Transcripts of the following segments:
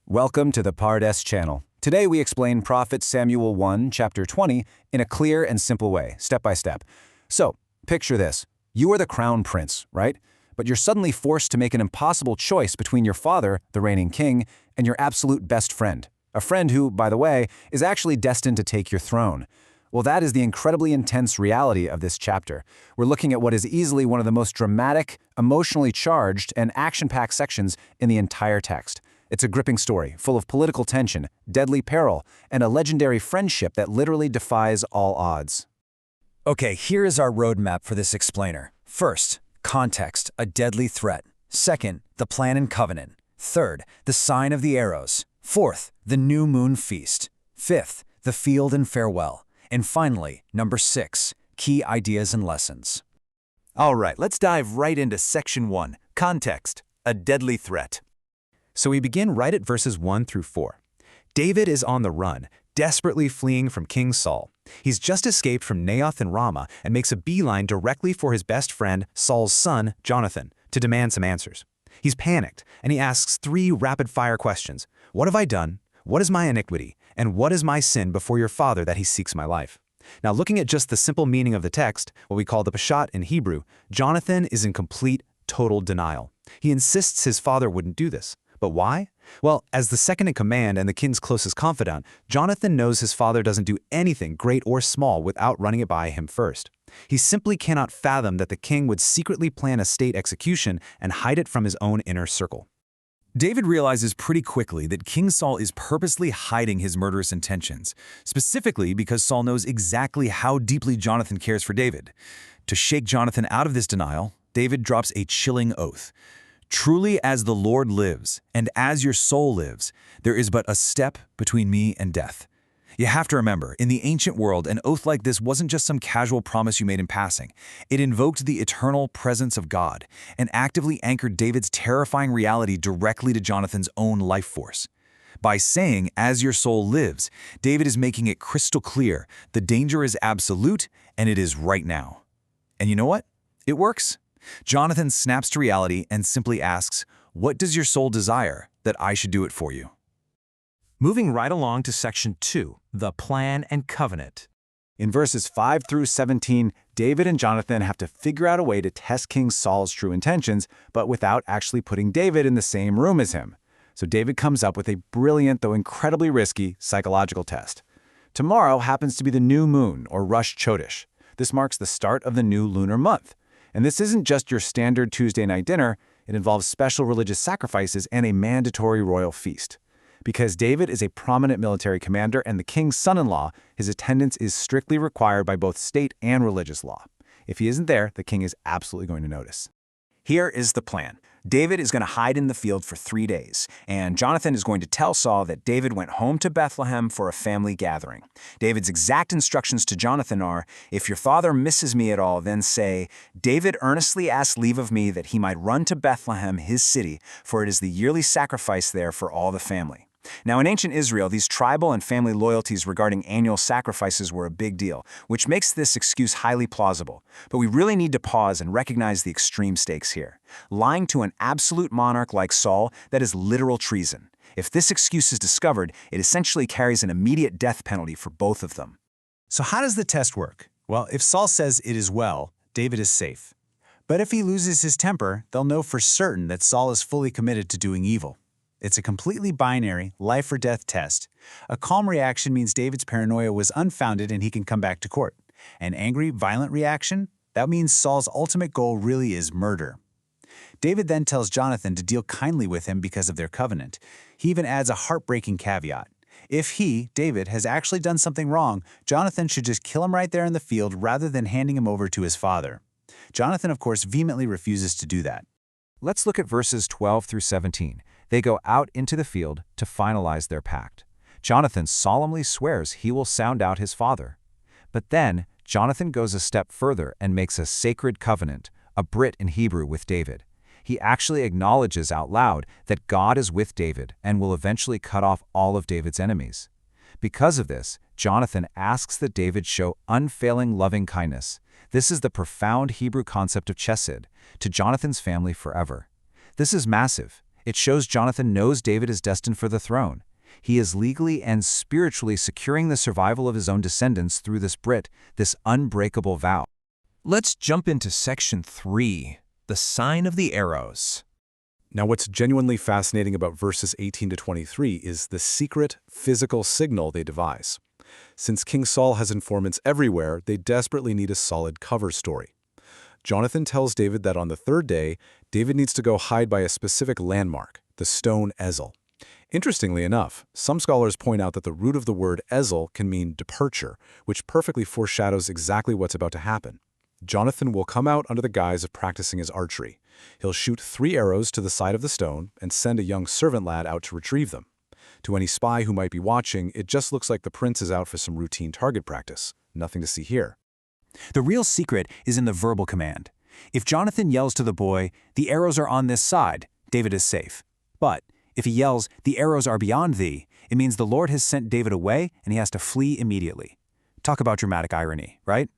Welcome to the Pardes channel. Today we explain Prophet Samuel 1, chapter 20, in a clear and simple way, step by step. So, picture this. You are the crown prince, right? But you're suddenly forced to make an impossible choice between your father, the reigning king, and your absolute best friend. A friend who, by the way, is actually destined to take your throne. Well, that is the incredibly intense reality of this chapter. We're looking at what is easily one of the most dramatic, emotionally charged, and action-packed sections in the entire text. It's a gripping story, full of political tension, deadly peril, and a legendary friendship that literally defies all odds. Okay, here is our roadmap for this explainer. First, context, a deadly threat. Second, the plan and covenant. Third, the sign of the arrows. Fourth, the new moon feast. Fifth, the field and farewell. And finally, number 6, key ideas and lessons. All right, let's dive right into section 1, context, a deadly threat. So we begin right at verses 1 through 4. David is on the run, desperately fleeing from King Saul. He's just escaped from Naioth and Ramah and makes a beeline directly for his best friend, Saul's son, Jonathan, to demand some answers. He's panicked, and he asks 3 rapid-fire questions. What have I done? What is my iniquity? And what is my sin before your father that he seeks my life? Now, looking at just the simple meaning of the text, what we call the Peshat in Hebrew, Jonathan is in complete, total denial. He insists his father wouldn't do this. But why? Well, as the second in command and the king's closest confidant, Jonathan knows his father doesn't do anything, great or small, without running it by him first. He simply cannot fathom that the king would secretly plan a state execution and hide it from his own inner circle. David realizes pretty quickly that King Saul is purposely hiding his murderous intentions, specifically because Saul knows exactly how deeply Jonathan cares for David. To shake Jonathan out of this denial, David drops a chilling oath. Truly as the Lord lives, and as your soul lives, there is but a step between me and death. You have to remember, in the ancient world, an oath like this wasn't just some casual promise you made in passing. It invoked the eternal presence of God and actively anchored David's terrifying reality directly to Jonathan's own life force. By saying, as your soul lives, David is making it crystal clear the danger is absolute and it is right now. And you know what? It works. Jonathan snaps to reality and simply asks, what does your soul desire that I should do it for you? Moving right along to section 2, the plan and covenant. In verses 5 through 17, David and Jonathan have to figure out a way to test King Saul's true intentions, but without actually putting David in the same room as him. So David comes up with a brilliant, though incredibly risky, psychological test. Tomorrow happens to be the new moon, or Rosh Chodesh. This marks the start of the new lunar month. And this isn't just your standard Tuesday night dinner, it involves special religious sacrifices and a mandatory royal feast. Because David is a prominent military commander and the king's son-in-law, his attendance is strictly required by both state and religious law. If he isn't there, the king is absolutely going to notice. Here is the plan. David is going to hide in the field for 3 days, and Jonathan is going to tell Saul that David went home to Bethlehem for a family gathering. David's exact instructions to Jonathan are, if your father misses me at all, then say, David earnestly asked leave of me that he might run to Bethlehem, his city, for it is the yearly sacrifice there for all the family. Now, in ancient Israel, these tribal and family loyalties regarding annual sacrifices were a big deal, which makes this excuse highly plausible. But we really need to pause and recognize the extreme stakes here. Lying to an absolute monarch like Saul, that is literal treason. If this excuse is discovered, it essentially carries an immediate death penalty for both of them. So how does the test work? Well, if Saul says it is well, David is safe. But if he loses his temper, they'll know for certain that Saul is fully committed to doing evil. It's a completely binary, life-or-death test. A calm reaction means David's paranoia was unfounded and he can come back to court. An angry, violent reaction? That means Saul's ultimate goal really is murder. David then tells Jonathan to deal kindly with him because of their covenant. He even adds a heartbreaking caveat. If he, David, has actually done something wrong, Jonathan should just kill him right there in the field rather than handing him over to his father. Jonathan, of course, vehemently refuses to do that. Let's look at verses 12 through 17. They go out into the field to finalize their pact. Jonathan solemnly swears he will sound out his father. But then, Jonathan goes a step further and makes a sacred covenant, a brit in Hebrew, with David. He actually acknowledges out loud that God is with David and will eventually cut off all of David's enemies. Because of this, Jonathan asks that David show unfailing loving kindness. This is the profound Hebrew concept of chesed, to Jonathan's family forever. This is massive. It shows Jonathan knows David is destined for the throne. He is legally and spiritually securing the survival of his own descendants through this brit, this unbreakable vow. Let's jump into section 3, the sign of the arrows. Now, what's genuinely fascinating about verses 18 to 23 is the secret, physical signal they devise. Since King Saul has informants everywhere, they desperately need a solid cover story. Jonathan tells David that on the third day, David needs to go hide by a specific landmark, the stone Ezel. Interestingly enough, some scholars point out that the root of the word Ezel can mean departure, which perfectly foreshadows exactly what's about to happen. Jonathan will come out under the guise of practicing his archery. He'll shoot 3 arrows to the side of the stone and send a young servant lad out to retrieve them. To any spy who might be watching, it just looks like the prince is out for some routine target practice. Nothing to see here. The real secret is in the verbal command. If Jonathan yells to the boy, "The arrows are on this side," David is safe. But if he yells, "The arrows are beyond thee," it means the Lord has sent David away and he has to flee immediately. Talk about dramatic irony, right?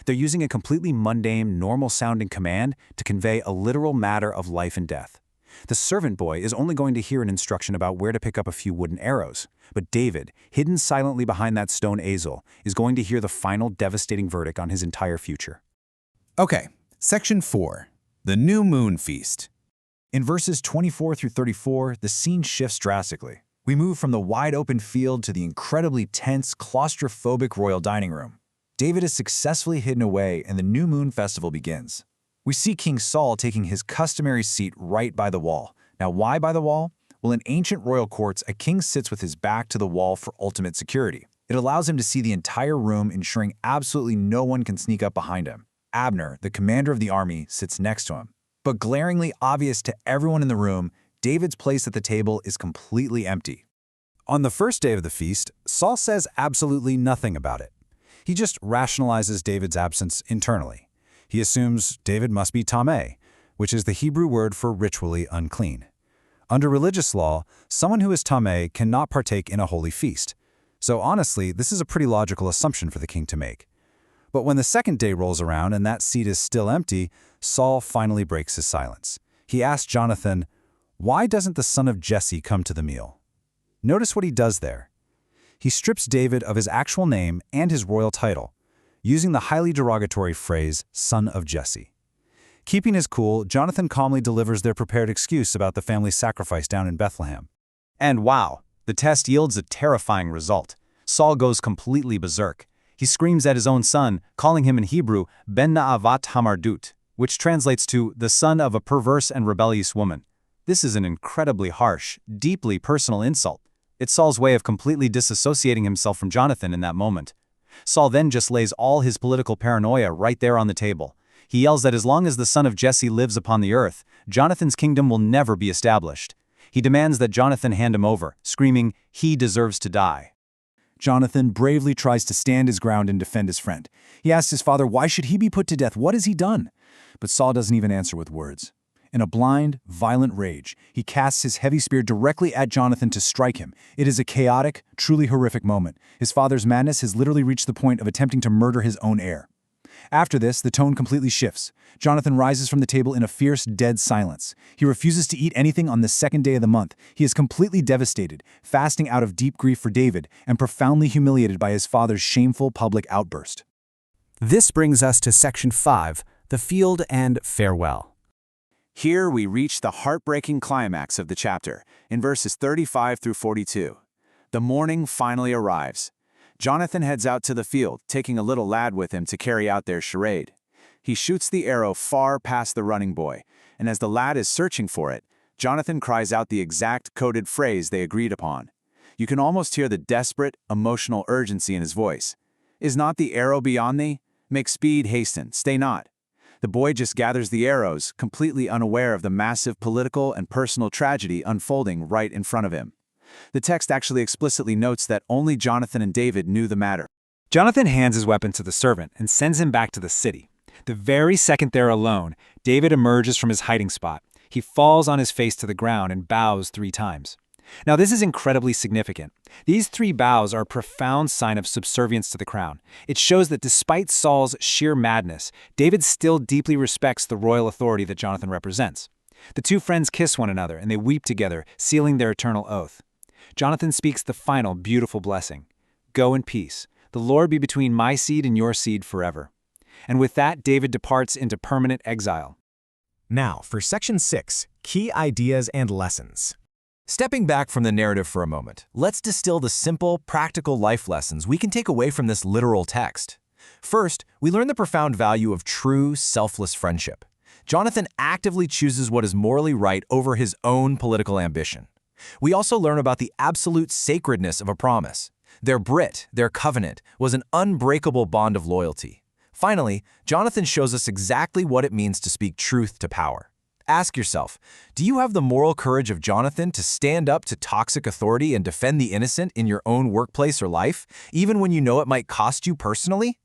They're using a completely mundane, normal-sounding command to convey a literal matter of life and death. The servant boy is only going to hear an instruction about where to pick up a few wooden arrows, but David, hidden silently behind that stone Ezel, is going to hear the final devastating verdict on his entire future. Okay, section 4, the new moon feast. In verses 24 through 34, the scene shifts drastically. We move from the wide-open field to the incredibly tense, claustrophobic royal dining room. David is successfully hidden away and the new moon festival begins. We see King Saul taking his customary seat right by the wall. Now, why by the wall? Well, in ancient royal courts, a king sits with his back to the wall for ultimate security. It allows him to see the entire room, ensuring absolutely no one can sneak up behind him. Abner, the commander of the army, sits next to him. But glaringly obvious to everyone in the room, David's place at the table is completely empty. On the first day of the feast, Saul says absolutely nothing about it. He just rationalizes David's absence internally. He assumes David must be tameh, which is the Hebrew word for ritually unclean. Under religious law, someone who is tameh cannot partake in a holy feast. So honestly, this is a pretty logical assumption for the king to make. But when the second day rolls around and that seat is still empty, Saul finally breaks his silence. He asks Jonathan, "Why doesn't the son of Jesse come to the meal?" Notice what he does there. He strips David of his actual name and his royal title, using the highly derogatory phrase, "son of Jesse." Keeping his cool, Jonathan calmly delivers their prepared excuse about the family sacrifice down in Bethlehem. And wow, the test yields a terrifying result. Saul goes completely berserk. He screams at his own son, calling him in Hebrew, "Ben Na'avat Hamardut," which translates to "the son of a perverse and rebellious woman." This is an incredibly harsh, deeply personal insult. It's Saul's way of completely disassociating himself from Jonathan in that moment. Saul then just lays all his political paranoia right there on the table. He yells that as long as the son of Jesse lives upon the earth, Jonathan's kingdom will never be established. He demands that Jonathan hand him over, screaming, "He deserves to die." Jonathan bravely tries to stand his ground and defend his friend. He asks his father, why should he be put to death? What has he done? But Saul doesn't even answer with words. In a blind, violent rage, he casts his heavy spear directly at Jonathan to strike him. It is a chaotic, truly horrific moment. His father's madness has literally reached the point of attempting to murder his own heir. After this, the tone completely shifts. Jonathan rises from the table in a fierce, dead silence. He refuses to eat anything on the second day of the month. He is completely devastated, fasting out of deep grief for David, and profoundly humiliated by his father's shameful public outburst. This brings us to section 5, the field and farewell. Here we reach the heartbreaking climax of the chapter, in verses 35 through 42. The morning finally arrives. Jonathan heads out to the field, taking a little lad with him to carry out their charade. He shoots the arrow far past the running boy, and as the lad is searching for it, Jonathan cries out the exact coded phrase they agreed upon. You can almost hear the desperate, emotional urgency in his voice. "Is not the arrow beyond thee? Make speed, hasten, stay not." The boy just gathers the arrows, completely unaware of the massive political and personal tragedy unfolding right in front of him. The text actually explicitly notes that only Jonathan and David knew the matter. Jonathan hands his weapon to the servant and sends him back to the city. The very second they're alone, David emerges from his hiding spot. He falls on his face to the ground and bows 3 times. Now, this is incredibly significant. These 3 bows are a profound sign of subservience to the crown. It shows that despite Saul's sheer madness, David still deeply respects the royal authority that Jonathan represents. The two friends kiss one another and they weep together, sealing their eternal oath. Jonathan speaks the final beautiful blessing. Go in peace. The Lord be between my seed and your seed forever. And with that, David departs into permanent exile. Now, for Section 6, Key Ideas and Lessons. Stepping back from the narrative for a moment, let's distill the simple, practical life lessons we can take away from this literal text. First, we learn the profound value of true, selfless friendship. Jonathan actively chooses what is morally right over his own political ambition. We also learn about the absolute sacredness of a promise. Their brit, their covenant, was an unbreakable bond of loyalty. Finally, Jonathan shows us exactly what it means to speak truth to power. Ask yourself, do you have the moral courage of Jonathan to stand up to toxic authority and defend the innocent in your own workplace or life, even when you know it might cost you personally?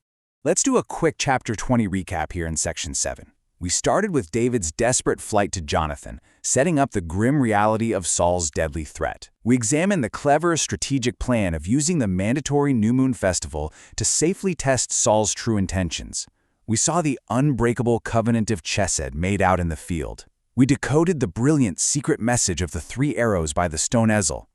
Let's do a quick Chapter 20 recap here in Section 7. We started with David's desperate flight to Jonathan, setting up the grim reality of Saul's deadly threat. We examined the clever strategic plan of using the mandatory new moon festival to safely test Saul's true intentions. We saw the unbreakable covenant of Chesed made out in the field. We decoded the brilliant secret message of the 3 arrows by the stone ezel.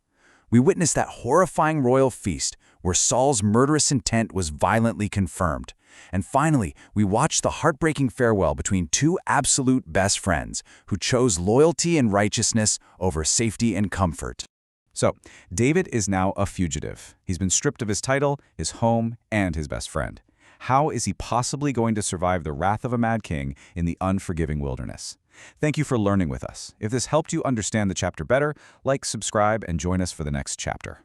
We witnessed that horrifying royal feast where Saul's murderous intent was violently confirmed. And finally, we watched the heartbreaking farewell between 2 absolute best friends who chose loyalty and righteousness over safety and comfort. So, David is now a fugitive. He's been stripped of his title, his home, and his best friend. How is he possibly going to survive the wrath of a mad king in the unforgiving wilderness? Thank you for learning with us. If this helped you understand the chapter better, like, subscribe, and join us for the next chapter.